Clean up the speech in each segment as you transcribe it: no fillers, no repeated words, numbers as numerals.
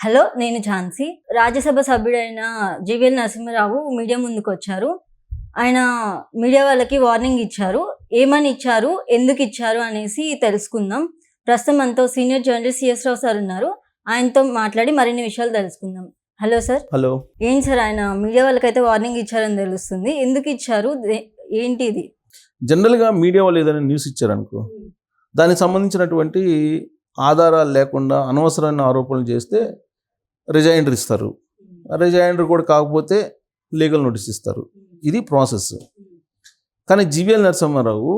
Hello, నేను Jhansi. Rajya Sabha సభ్యుడైన GVL Narasimha Rao media ముందుకొచ్చారు. ఆయన మీడియా వాళ్ళకి వార్నింగ్ ఇచ్చారు. ఏమని ఇచ్చారు, ఎందుకు ఇచ్చారు అనేసి తెలుసుకుందాం. ప్రస్తుతం మనతో సీనియర్ జర్నలిస్ట్ సిఎస్ రావు సార్ ఉన్నారు. ఆయనతో మాట్లాడి మరిన్ని విషయాలు తెలుసుకుందాం. Hello sir. హలో. ఏంటి సార్, ఆయన మీడియా వాళ్ళకైతే వార్నింగ్ ఇచ్చారని తెలుస్తుంది. ఎందుకు ఇచ్చారు, ఏంటి ఇది? జనరల్గా మీడియా వాళ్ళు ఏదైనా న్యూస్ ఇచ్చారనుకో, దానికి సంబంధించినటువంటి ఆధారాలు లేకుండా అనవసరమైన ఆరోపణలు చేస్తే రిజైండర్ ఇస్తారు. రిజైండర్ కూడా కాకపోతే లీగల్ నోటీస్ ఇస్తారు. ఇది ప్రాసెస్. కానీ జీవీఎల్ నరసింహారావు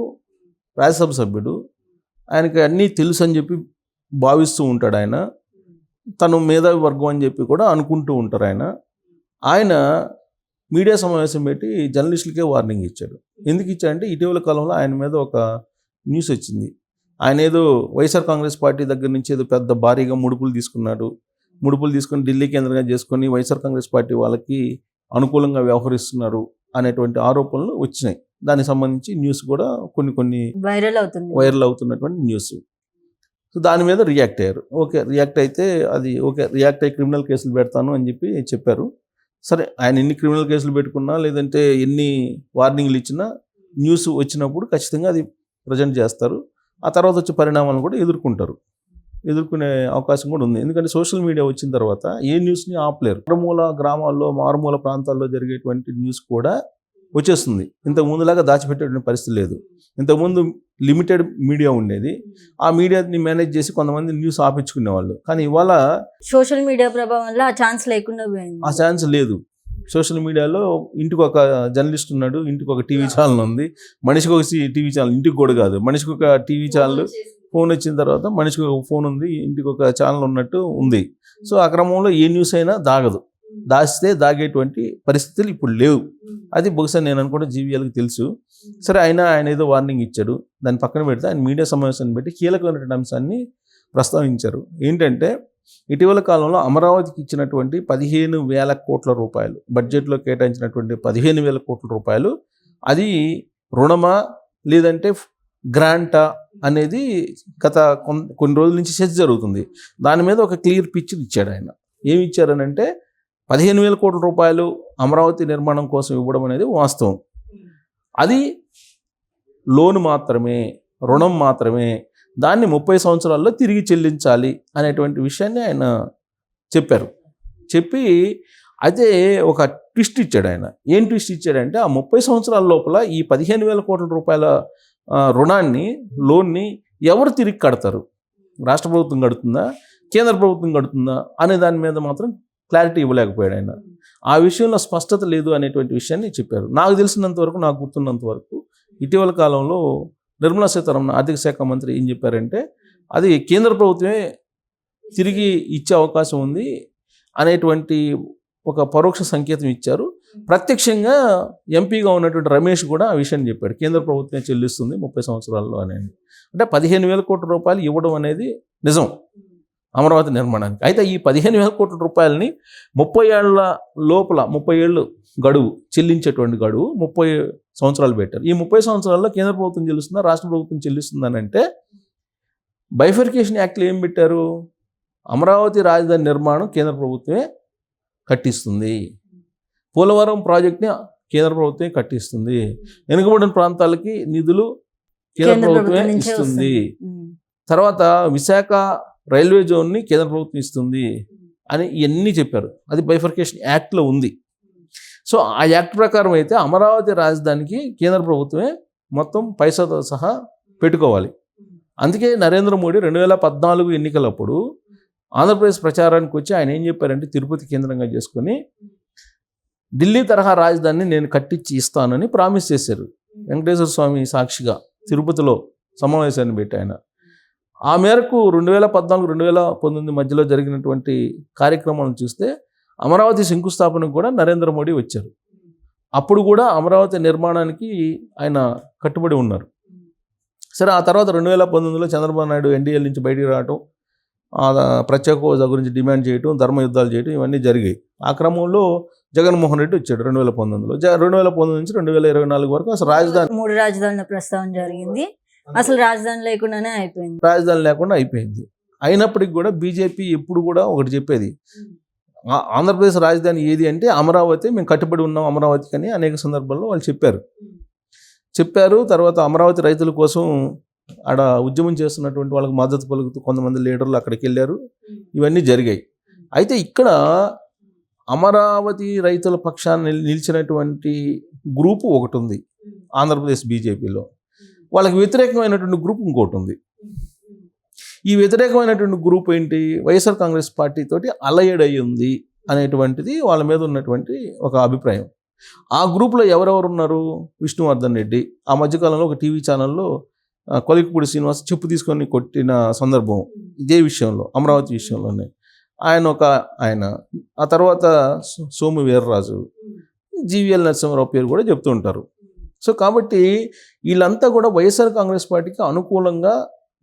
రాజ్యసభ సభ్యుడు, ఆయనకి అన్నీ తెలుసు అని చెప్పి భావిస్తూ ఉంటాడు. ఆయన తను మేధావి వర్గం అని చెప్పి కూడా అనుకుంటూ ఉంటారు. ఆయన మీడియా సమావేశం పెట్టి జర్నలిస్టులకే వార్నింగ్ ఇచ్చాడు. ఎందుకు ఇచ్చాడంటే ఇటీవల కాలంలో ఆయన మీద ఒక న్యూస్ వచ్చింది. ఆయన ఏదో వైఎస్ఆర్ కాంగ్రెస్ పార్టీ దగ్గర నుంచి ఏదో పెద్ద భారీగా ముడుపులు తీసుకొని ఢిల్లీ కేంద్రంగా చేసుకొని వైఎస్ఆర్ కాంగ్రెస్ పార్టీ వాళ్ళకి అనుకూలంగా వ్యవహరిస్తున్నారు అనేటువంటి ఆరోపణలు వచ్చినాయి. దానికి సంబంధించి న్యూస్ కూడా కొన్ని వైరల్ అవుతున్నటువంటి న్యూస్. సో దాని మీద రియాక్ట్ అయ్యారు. రియాక్ట్ అయ్యి క్రిమినల్ కేసులు పెడతాను అని చెప్పారు. సరే, ఆయన ఎన్ని క్రిమినల్ కేసులు పెట్టుకున్నా లేదంటే ఎన్ని వార్నింగ్లు ఇచ్చినా న్యూస్ వచ్చినప్పుడు ఖచ్చితంగా అది ప్రజెంట్ చేస్తారు. ఆ తర్వాత వచ్చే పరిణామాలను కూడా ఎదుర్కొనే అవకాశం కూడా ఉంది. ఎందుకంటే సోషల్ మీడియా వచ్చిన తర్వాత ఏ న్యూస్ని ఆపలేరు. మారుమూల గ్రామాల్లో, మారుమూల ప్రాంతాల్లో జరిగేటువంటి న్యూస్ కూడా వచ్చేస్తుంది. ఇంతకు ముందులాగా దాచిపెట్టేటువంటి పరిస్థితి లేదు. ఇంతకుముందు లిమిటెడ్ మీడియా ఉండేది. ఆ మీడియాని మేనేజ్ చేసి కొంతమంది న్యూస్ ఆపించుకునేవాళ్ళు. కానీ ఇవాళ సోషల్ మీడియా ప్రభావం వల్ల ఆ ఛాన్స్ లేకుండా పోయింది. ఆ ఛాన్స్ లేదు. సోషల్ మీడియాలో ఇంటికి ఒక జర్నలిస్ట్ ఉన్నాడు, ఇంటికి ఒక టీవీ ఛానల్ ఉంది, మనిషికి ఒక టీవీ ఛానల్, ఇంటికి కూడా కాదు, మనిషికి ఒక టీవీ ఛానల్, ఫోన్ వచ్చిన తర్వాత మనిషికి ఒక ఫోన్ ఉంది, ఇంటికి ఒక ఛానల్ ఉన్నట్టు ఉంది. సో ఆ క్రమంలో ఏ న్యూస్ అయినా దాగేటువంటి పరిస్థితులు ఇప్పుడు లేవు. అది బహుశా నేను అనుకుంటే జీవీఎల్కి తెలుసు. సరే, ఆయన ఏదో వార్నింగ్ ఇచ్చాడు. దాన్ని పక్కన పెడితే ఆయన మీడియా సమావేశాన్ని పెట్టి కీలకమైనటువంటి అంశాన్ని ప్రస్తావించారు. ఏంటంటే ఇటీవల కాలంలో అమరావతికి ఇచ్చినటువంటి 15,000 కోట్ల రూపాయలు, బడ్జెట్లో కేటాయించినటువంటి 15,000 కోట్ల రూపాయలు, అది రుణమా లేదంటే గ్రాంటా అనేది గత కొన్ని రోజుల నుంచి చర్చ జరుగుతుంది. దాని మీద ఒక క్లియర్ పిక్చర్ ఇచ్చాడు ఆయన. ఏమి ఇచ్చారనంటే 15,000 కోట్ల రూపాయలు అమరావతి నిర్మాణం కోసం ఇవ్వడం అనేది వాస్తవం. అది లోన్ మాత్రమే, రుణం మాత్రమే. దాన్ని 30 సంవత్సరాల్లో తిరిగి చెల్లించాలి అనేటువంటి విషయాన్ని ఆయన చెప్పి అయితే ఒక ట్విస్ట్ ఇచ్చాడు ఆయన. ఏం ట్విస్ట్ ఇచ్చాడంటే ఆ 30 సంవత్సరాల లోపల ఈ 15,000 కోట్ల రూపాయల రుణాన్ని, లోన్ని ఎవరు తిరిగి కడతారు? రాష్ట్ర ప్రభుత్వం కడుతుందా, కేంద్ర ప్రభుత్వం కడుతుందా అనే దాని మీద మాత్రం క్లారిటీ ఇవ్వలేకపోయాడు ఆయన. ఆ విషయంలో స్పష్టత లేదు అనేటువంటి విషయాన్ని చెప్పారు. నాకు తెలిసినంత వరకు, నాకు గుర్తున్నంత వరకు ఇటీవల కాలంలో నిర్మలా సీతారామన్ ఆర్థిక శాఖ మంత్రి ఏం చెప్పారంటే అది కేంద్ర ప్రభుత్వమే తిరిగి ఇచ్చే అవకాశం ఉంది అనేటువంటి ఒక పరోక్ష సంకేతం ఇచ్చారు. ప్రత్యక్షంగా ఎంపీగా ఉన్నటువంటి రమేష్ కూడా ఆ విషయాన్ని చెప్పాడు. కేంద్ర ప్రభుత్వమే చెల్లిస్తుంది 30 సంవత్సరాల్లో అనేది. అంటే 15,000 కోట్ల రూపాయలు ఇవ్వడం అనేది నిజం అమరావతి నిర్మాణానికి. అయితే ఈ 15,000 కోట్ల రూపాయలని 30 ఏళ్ల లోపల, 30 ఏళ్ళు గడువు, చెల్లించేటువంటి గడువు 30 సంవత్సరాలు పెట్టారు. ఈ 30 సంవత్సరాల్లో కేంద్ర ప్రభుత్వం చెల్లిస్తుందా, రాష్ట్ర ప్రభుత్వం చెల్లిస్తుందని అంటే బైఫర్కేషన్ యాక్ట్లో ఏం పెట్టారు? అమరావతి రాజధాని నిర్మాణం కేంద్ర ప్రభుత్వమే కట్టిస్తుంది, పోలవరం ప్రాజెక్ట్ని కేంద్ర ప్రభుత్వమే కట్టిస్తుంది, వెనుకబడిన ప్రాంతాలకి నిధులు కేంద్ర ప్రభుత్వమే ఇస్తుంది, తర్వాత విశాఖ రైల్వే జోన్ని కేంద్ర ప్రభుత్వం ఇస్తుంది అని ఇవన్నీ చెప్పారు. అది బైఫర్కేషన్ యాక్ట్లో ఉంది. సో ఆ యాక్ట్ ప్రకారం అయితే అమరావతి రాజధానికి కేంద్ర ప్రభుత్వమే మొత్తం పైసాతో సహా పెట్టుకోవాలి. అందుకే నరేంద్ర మోడీ 2014 ఎన్నికలప్పుడు ఆంధ్రప్రదేశ్ ప్రచారానికి వచ్చి ఆయన ఏం చెప్పారంటే తిరుపతి కేంద్రంగా చేసుకొని ఢిల్లీ తరహా రాజధానిని నేను కట్టించి ఇస్తానని ప్రామిస్ చేశారు. వెంకటేశ్వర స్వామి సాక్షిగా తిరుపతిలో సమావేశాన్ని పెట్టి ఆయన. ఆ మేరకు 2014-2019 మధ్యలో జరిగినటువంటి కార్యక్రమాలను చూస్తే అమరావతి శంకుస్థాపనకు కూడా నరేంద్ర మోడీ వచ్చారు. అప్పుడు కూడా అమరావతి నిర్మాణానికి ఆయన కట్టుబడి ఉన్నారు. సరే, ఆ తర్వాత 2019లో చంద్రబాబు నాయుడు ఎన్డీఏ నుంచి బయటికి రావటం, ప్రత్యేక హోదా గురించి డిమాండ్ చేయటం, ధర్మయుద్ధాలు చేయటం, ఇవన్నీ జరిగాయి. ఆ క్రమంలో జగన్మోహన్ రెడ్డి వచ్చాడు 2019లో. 2019 నుంచి 2024 వరకు అసలు రాజధాని 3 రాజధానుల ప్రస్తావన జరిగింది. అసలు రాజధాని లేకుండా అయిపోయింది. అయినప్పటికీ కూడా బీజేపీ ఎప్పుడు కూడా ఒకటి చెప్పేది, ఆంధ్రప్రదేశ్ రాజధాని ఏది అంటే అమరావతి, మేము కట్టుబడి ఉన్నాం అమరావతికి అని అనేక సందర్భాల్లో వాళ్ళు చెప్పారు. తర్వాత అమరావతి రైతుల కోసం ఆడ ఉద్యమం చేస్తున్నటువంటి వాళ్ళకి మద్దతు పలుకుతూ కొంతమంది లీడర్లు అక్కడికి వెళ్ళారు. ఇవన్నీ జరిగాయి. అయితే ఇక్కడ అమరావతి రైతుల పక్షాన్ని నిలిచినటువంటి గ్రూపు ఒకటి ఉంది ఆంధ్రప్రదేశ్ బీజేపీలో. వాళ్ళకి వ్యతిరేకమైనటువంటి గ్రూప్ ఇంకోటి ఉంది. ఈ వ్యతిరేకమైనటువంటి గ్రూప్ ఏంటి, వైఎస్ఆర్ కాంగ్రెస్ పార్టీ తోటి అలయడ్ అయ్యి ఉంది అనేటువంటిది వాళ్ళ మీద ఉన్నటువంటి ఒక అభిప్రాయం. ఆ గ్రూప్లో ఎవరెవరు ఉన్నారు, విష్ణువర్ధన్ రెడ్డి ఆ మధ్యకాలంలో ఒక టీవీ ఛానల్లో కొలికిపూడి శ్రీనివాస్ చెప్పు తీసుకొని కొట్టిన సందర్భం ఇదే విషయంలో, అమరావతి విషయంలోనే. ఆయన ఆ తర్వాత సోము వీర్రాజు, జీవీఎల్ నరసింహారావు పేరు కూడా చెప్తూ ఉంటారు. సో కాబట్టి వీళ్ళంతా కూడా వైఎస్ఆర్ కాంగ్రెస్ పార్టీకి అనుకూలంగా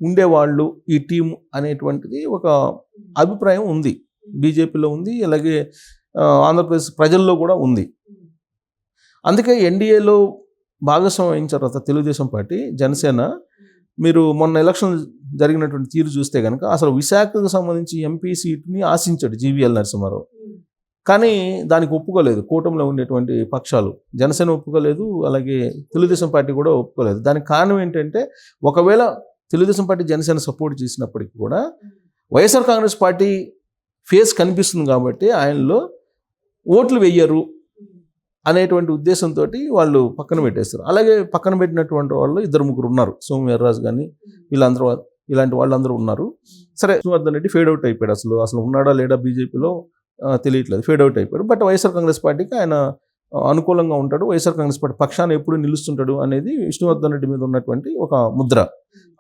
ఉండేవాళ్ళు ఈ టీం అనేటువంటిది ఒక అభిప్రాయం ఉంది, బీజేపీలో ఉంది, అలాగే ఆంధ్రప్రదేశ్ ప్రజల్లో కూడా ఉంది. అందుకే ఎన్డీఏలో భాగస్వామ్యం అయిన తర్వాత తెలుగుదేశం పార్టీ, జనసేన, మీరు మొన్న ఎలక్షన్ జరిగినటువంటి తీరు చూస్తే కనుక అసలు విశాఖకు సంబంధించి ఎంపీ సీట్ని ఆశించాడు జీవీఎల్ నరసింహారావు, కానీ దానికి ఒప్పుకోలేదు కూటమిలో ఉండేటువంటి పక్షాలు. జనసేన ఒప్పుకోలేదు, అలాగే తెలుగుదేశం పార్టీ కూడా ఒప్పుకోలేదు. దానికి కారణం ఏంటంటే, ఒకవేళ తెలుగుదేశం పార్టీ జనసేన సపోర్ట్ చేసినప్పటికీ కూడా వైఎస్ఆర్ కాంగ్రెస్ పార్టీ ఫేస్ కనిపిస్తుంది కాబట్టి ఆయనలో ఓట్లు వెయ్యరు అనేటువంటి ఉద్దేశంతో వాళ్ళు పక్కన పెట్టేస్తారు. అలాగే పక్కన పెట్టినటువంటి వాళ్ళు 2-3 ఉన్నారు, సోము వీర్రాజు కానీ వీళ్ళందరూ, ఇలాంటి వాళ్ళందరూ ఉన్నారు. సరే, విష్ణువర్ధన్ రెడ్డి ఫేడ్ అవుట్ అయిపోయాడు. అసలు ఉన్నాడా లేడా బీజేపీలో తెలియట్లేదు, ఫేడ్ అవుట్ అయిపోయాడు. బట్ వైఎస్ఆర్ కాంగ్రెస్ పార్టీకి ఆయన అనుకూలంగా ఉంటాడు, వైఎస్ఆర్ కాంగ్రెస్ పార్టీ పక్షాన్ని ఎప్పుడు నిలుస్తుంటాడు అనేది విష్ణువర్ధన్ రెడ్డి మీద ఉన్నటువంటి ఒక ముద్ర.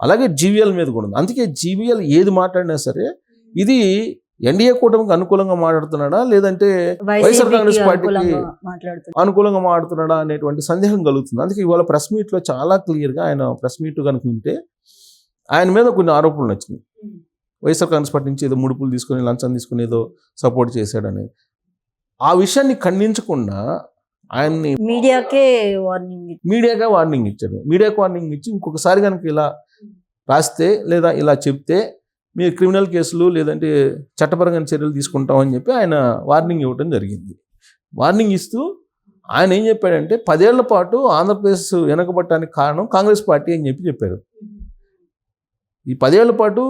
అలాగే జీవీఎల్ మీద కూడా ఉంది. అందుకే జీవీఎల్ ఏది మాట్లాడినా సరే ఇది ఎన్డీఏ కూటమికి అనుకూలంగా మాట్లాడుతున్నాడా లేదంటే వైఎస్ఆర్ కాంగ్రెస్ పార్టీకి అనుకూలంగా మాట్లాడుతున్నాడా అనేటువంటి సందేహం కలుగుతుంది. అందుకే ఇవాళ ప్రెస్ మీట్లో చాలా క్లియర్గా ఆయన ప్రెస్ మీట్ కనుక ఉంటే ఆయన మీద కొన్ని ఆరోపణలు వచ్చినాయి. వైఎస్ఆర్ కాంగ్రెస్ పార్టీ నుంచి ఏదో ముడుపులు తీసుకొని, లంచం తీసుకుని ఏదో సపోర్ట్ చేశాడనేది. ఆ విషయాన్ని ఖండించకుండా ఆయన్ని మీడియాకే వార్నింగ్ ఇచ్చాడు. మీడియాకి వార్నింగ్ ఇచ్చి ఇంకొకసారి కనుక ఇలా రాస్తే లేదా ఇలా చెప్తే మీరు క్రిమినల్ కేసులు లేదంటే చట్టపరమైన చర్యలు తీసుకుంటామని చెప్పి ఆయన వార్నింగ్ ఇవ్వడం జరిగింది. వార్నింగ్ ఇస్తూ ఆయన ఏం చెప్పాడంటే 10 ఏళ్ల పాటు ఆంధ్రప్రదేశ్ వెనకబట్టడానికి కారణం కాంగ్రెస్ పార్టీ అని చెప్పారు. ఈ 10 ఏళ్ల పాటు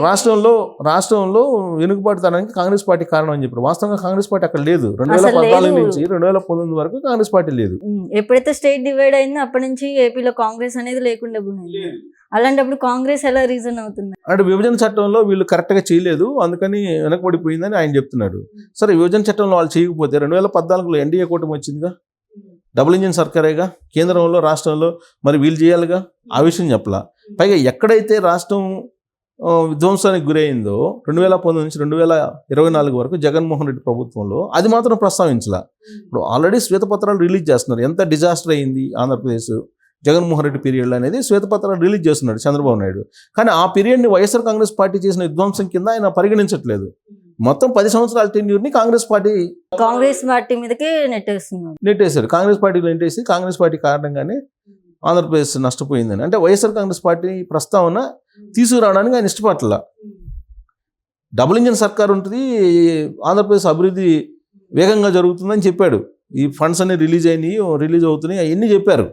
రాష్ట్రంలో వెనుకబడతానికి కాంగ్రెస్ పార్టీ కారణం అని చెప్పారు. వాస్తవంగా కాంగ్రెస్ పార్టీ అక్కడ లేదు. 2014 నుంచి 2019 వరకు కాంగ్రెస్ పార్టీ లేదు. ఎప్పుడైతే స్టేట్ డివైడ్ అయిందో అప్పటి నుంచి ఏపీలో కాంగ్రెస్ అనేది లేకుండా పోయింది. అలాంటప్పుడు కాంగ్రెస్ ఎలా రీజన్ అవుతుంది అంటే విభజన చట్టంలో వీళ్ళు కరెక్ట్గా చేయలేదు, అందుకని వెనకబడిపోయిందని ఆయన చెప్తున్నాడు. సరే, విభజన చట్టంలో వాళ్ళు చేయకపోతే 2014లో ఎన్డీఏ కూటమి వచ్చిందిగా, డబుల్ ఇంజిన్ సర్కారేగా, కేంద్రంలో రాష్ట్రంలో, మరి వీళ్ళు చేయాలిగా. ఆ విషయం చెప్పలా. పైగా ఎక్కడైతే రాష్ట్రం విధ్వంసానికి గురైందో 2019 నుంచి 2024 వరకు జగన్మోహన్ రెడ్డి ప్రభుత్వంలో అది మాత్రం ప్రస్తావించలా. ఇప్పుడు ఆల్రెడీ శ్వేతపత్రాలు రిలీజ్ చేస్తున్నారు. ఎంత డిజాస్టర్ అయింది ఆంధ్రప్రదేశ్ జగన్మోహన్ రెడ్డి పీరియడ్లో అనేది శ్వేతపత్రాలు రిలీజ్ చేస్తున్నాడు చంద్రబాబు నాయుడు. కానీ ఆ పీరియడ్ని వైఎస్ఆర్ కాంగ్రెస్ పార్టీ చేసిన విధ్వంసం కింద ఆయన పరిగణించట్లేదు. మొత్తం 10 సంవత్సరాల టెన్యూర్ని కాంగ్రెస్ పార్టీ మీదకే నెట్టేశారు. కాంగ్రెస్ పార్టీలో నెట్టేసి కాంగ్రెస్ పార్టీ కారణంగానే ఆంధ్రప్రదేశ్ నష్టపోయిందని. అంటే వైఎస్ఆర్ కాంగ్రెస్ పార్టీ ప్రస్తావన తీసుకురావడానికి ఆయన ఇష్టపడలా. డబుల్ ఇంజిన్ సర్కార్ ఉంటుంది, ఆంధ్రప్రదేశ్ అభివృద్ధి వేగంగా జరుగుతుందని చెప్పాడు. ఈ ఫండ్స్ అన్ని రిలీజ్ అవుతున్నాయి అవన్నీ చెప్పారు.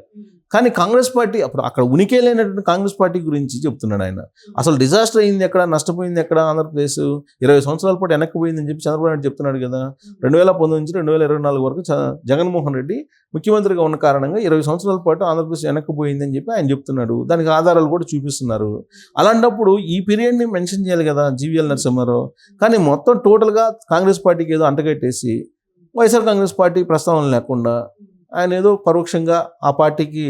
కానీ కాంగ్రెస్ పార్టీ అప్పుడు అక్కడ ఉనికి లేనటువంటి కాంగ్రెస్ పార్టీ గురించి చెప్తున్నాడు ఆయన. అసలు డిజాస్టర్ అయింది ఎక్కడ, నష్టపోయింది ఎక్కడ, ఆంధ్రప్రదేశ్ 20 సంవత్సరాల పాటు వెనక్కిపోయిందని చెప్పి చంద్రబాబు నాయుడు చెప్తున్నాడు కదా. 2019 నుంచి 2024 వరకు జగన్మోహన్ రెడ్డి ముఖ్యమంత్రిగా ఉన్న కారణంగా 20 సంవత్సరాల పాటు ఆంధ్రప్రదేశ్ వెనక్కిపోయిందని చెప్పి ఆయన చెప్తున్నాడు. దానికి ఆధారాలు కూడా చూపిస్తున్నారు. అలాంటప్పుడు ఈ పీరియడ్ని మెన్షన్ చేయాలి కదా జీవీఎల్ నరసింహారావు. కానీ మొత్తం టోటల్గా కాంగ్రెస్ పార్టీకి ఏదో అంటగట్టేసి వైఎస్ఆర్ కాంగ్రెస్ పార్టీ ప్రస్తావన లేకుండా ఆయన ఏదో పరోక్షంగా ఆ పార్టీకి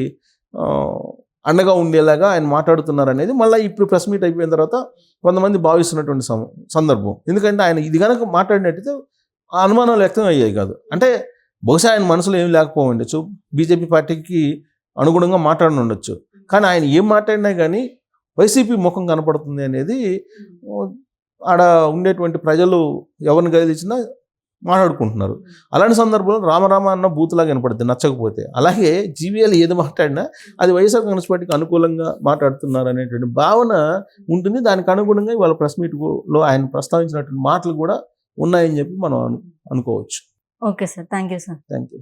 అండగా ఉండేలాగా ఆయన మాట్లాడుతున్నారు అనేది మళ్ళీ ఇప్పుడు ప్రెస్ మీట్ అయిపోయిన తర్వాత కొంతమంది భావిస్తున్నటువంటి సందర్భం. ఎందుకంటే ఆయన ఇది కనుక మాట్లాడినట్టయితే ఆ అనుమానాలు వ్యక్తం అయ్యాయి కాదు. అంటే బహుశా ఆయన మనసులో ఏం లేకపోవచ్చు, బీజేపీ పార్టీకి అనుగుణంగా మాట్లాడి ఉండొచ్చు. కానీ ఆయన ఏం మాట్లాడినా కానీ వైసీపీ ముఖం కనపడుతుంది అనేది ఆడ ఉండేటువంటి ప్రజలు ఎవరిని గదిలించినా మాట్లాడుకుంటున్నారు. అలాంటి సందర్భంలో రామరామ అన్న బూతులాగా వినపడుతుంది నచ్చకపోతే. అలాగే జీవీఎల్ ఏది మాట్లాడినా అది వైఎస్ఆర్ కాంగ్రెస్ పార్టీకి అనుకూలంగా మాట్లాడుతున్నారు అనేటువంటి భావన ఉంటుంది. దానికి అనుగుణంగా ఇవాళ ప్రెస్ మీట్లో ఆయన ప్రస్తావించినటువంటి మాటలు కూడా ఉన్నాయని చెప్పి మనం అనుకోవచ్చు. Okay sir, thank you sir. Thank you.